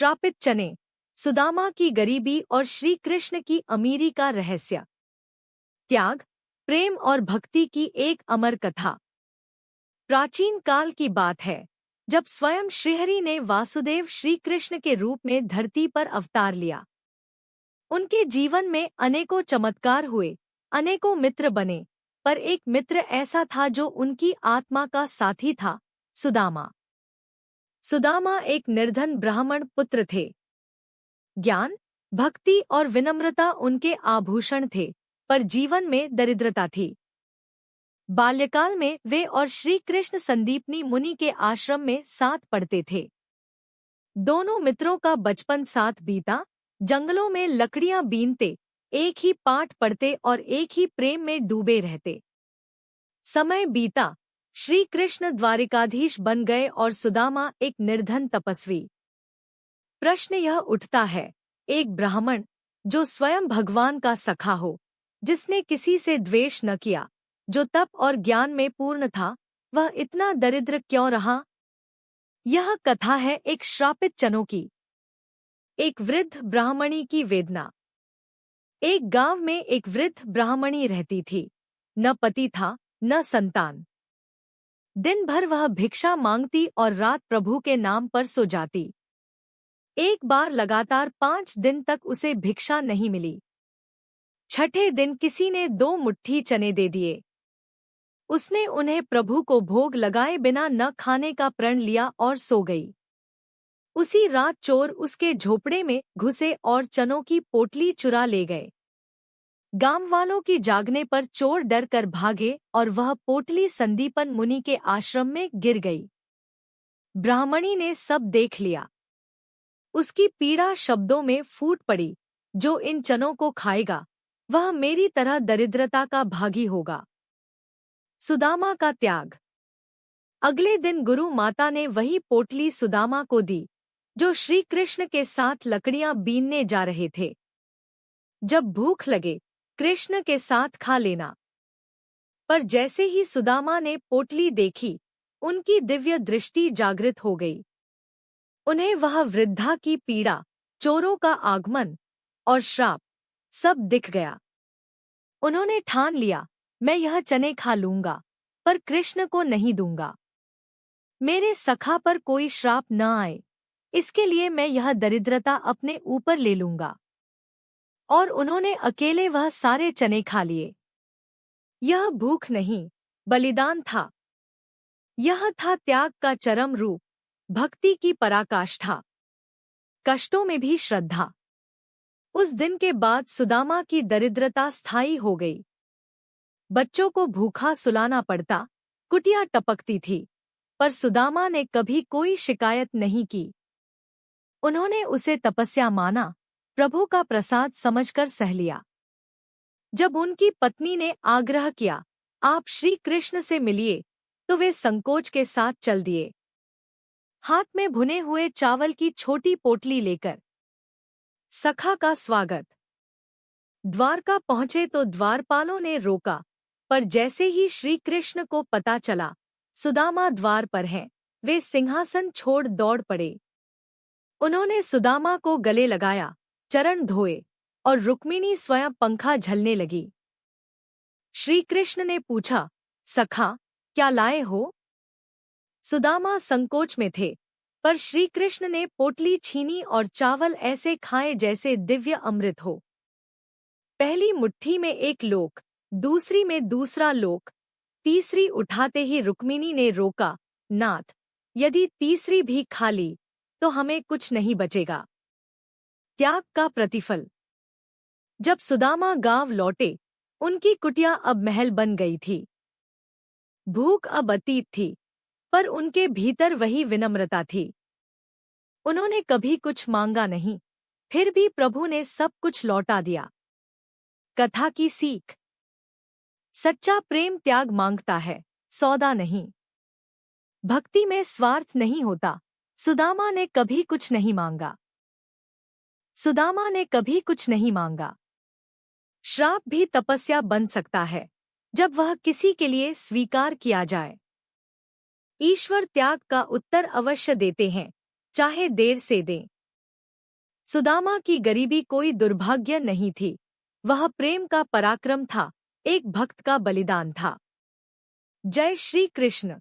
श्रापित चने, सुदामा की गरीबी और श्री कृष्ण की अमीरी का रहस्य। त्याग, प्रेम और भक्ति की एक अमर कथा। प्राचीन काल की बात है, जब स्वयं श्रीहरि ने वासुदेव श्री कृष्ण के रूप में धरती पर अवतार लिया। उनके जीवन में अनेकों चमत्कार हुए, अनेकों मित्र बने, पर एक मित्र ऐसा था जो उनकी आत्मा का साथी था, सुदामा। सुदामा एक निर्धन ब्राह्मण पुत्र थे। ज्ञान, भक्ति और विनम्रता उनके आभूषण थे, पर जीवन में दरिद्रता थी। बाल्यकाल में वे और श्री कृष्ण संदीपनी मुनि के आश्रम में साथ पढ़ते थे। दोनों मित्रों का बचपन साथ बीता, जंगलों में लकड़ियां बीनते, एक ही पाठ पढ़ते और एक ही प्रेम में डूबे रहते। समय बीता, श्री कृष्ण द्वारिकाधीश बन गए और सुदामा एक निर्धन तपस्वी। प्रश्न यह उठता है, एक ब्राह्मण जो स्वयं भगवान का सखा हो, जिसने किसी से द्वेष न किया, जो तप और ज्ञान में पूर्ण था, वह इतना दरिद्र क्यों रहा? यह कथा है एक श्रापित चनों की, एक वृद्ध ब्राह्मणी की वेदना। एक गांव में एक वृद्ध ब्राह्मणी रहती थी। न पति था, न संतान। दिन भर वह भिक्षा मांगती और रात प्रभु के नाम पर सो जाती। एक बार लगातार 5 दिन तक उसे भिक्षा नहीं मिली। छठे दिन किसी ने 2 मुट्ठी चने दे दिए। उसने उन्हें प्रभु को भोग लगाए बिना न खाने का प्रण लिया और सो गई। उसी रात चोर उसके झोपड़े में घुसे और चनों की पोटली चुरा ले गए। गांव वालों की जागने पर चोर डर कर भागे और वह पोटली संदीपन मुनि के आश्रम में गिर गई। ब्राह्मणी ने सब देख लिया। उसकी पीड़ा शब्दों में फूट पड़ी, जो इन चनों को खाएगा, वह मेरी तरह दरिद्रता का भागी होगा। सुदामा का त्याग। अगले दिन गुरु माता ने वही पोटली सुदामा को दी, जो श्री कृष्ण के साथ लकड़ियां बीनने जा रहे थे। जब भूख लगे, कृष्ण के साथ खा लेना। पर जैसे ही सुदामा ने पोटली देखी, उनकी दिव्य दृष्टि जागृत हो गई। उन्हें वह वृद्धा की पीड़ा, चोरों का आगमन और श्राप सब दिख गया। उन्होंने ठान लिया, मैं यह चने खा लूंगा, पर कृष्ण को नहीं दूंगा। मेरे सखा पर कोई श्राप न आए, इसके लिए मैं यह दरिद्रता अपने ऊपर ले लूंगा। और उन्होंने अकेले वह सारे चने खा लिए। यह भूख नहीं, बलिदान था। यह था त्याग का चरम रूप, भक्ति की पराकाष्ठा, कष्टों में भी श्रद्धा। उस दिन के बाद सुदामा की दरिद्रता स्थायी हो गई। बच्चों को भूखा सुलाना पड़ता, कुटिया टपकती थी, पर सुदामा ने कभी कोई शिकायत नहीं की। उन्होंने उसे तपस्या माना, प्रभु का प्रसाद समझकर सह लिया। जब उनकी पत्नी ने आग्रह किया, आप श्री कृष्ण से मिलिए, तो वे संकोच के साथ चल दिए, हाथ में भुने हुए चावल की छोटी पोटली लेकर। सखा का स्वागत। द्वारका पहुंचे तो द्वारपालों ने रोका, पर जैसे ही श्री कृष्ण को पता चला सुदामा द्वार पर हैं, वे सिंहासन छोड़ दौड़ पड़े। उन्होंने सुदामा को गले लगाया, चरण धोए, और रुक्मिणी स्वयं पंखा झलने लगी। श्री कृष्ण ने पूछा, सखा, क्या लाए हो? सुदामा संकोच में थे, पर श्री कृष्ण ने पोटली छीनी और चावल ऐसे खाए जैसे दिव्य अमृत हो। पहली मुट्ठी में एक लोक, दूसरी में दूसरा लोक, तीसरी उठाते ही रुक्मिणी ने रोका, नाथ, यदि तीसरी भी खा ली तो हमें कुछ नहीं बचेगा। त्याग का प्रतिफल। जब सुदामा गांव लौटे, उनकी कुटिया अब महल बन गई थी। भूख अब अतीत थी, पर उनके भीतर वही विनम्रता थी। उन्होंने कभी कुछ मांगा नहीं, फिर भी प्रभु ने सब कुछ लौटा दिया। कथा की सीख। सच्चा प्रेम त्याग मांगता है, सौदा नहीं। भक्ति में स्वार्थ नहीं होता। सुदामा ने कभी कुछ नहीं मांगा। सुदामा ने कभी कुछ नहीं मांगा। श्राप भी तपस्या बन सकता है, जब वह किसी के लिए स्वीकार किया जाए। ईश्वर त्याग का उत्तर अवश्य देते हैं, चाहे देर से दें। सुदामा की गरीबी कोई दुर्भाग्य नहीं थी, वह प्रेम का पराक्रम था, एक भक्त का बलिदान था। जय श्री कृष्ण।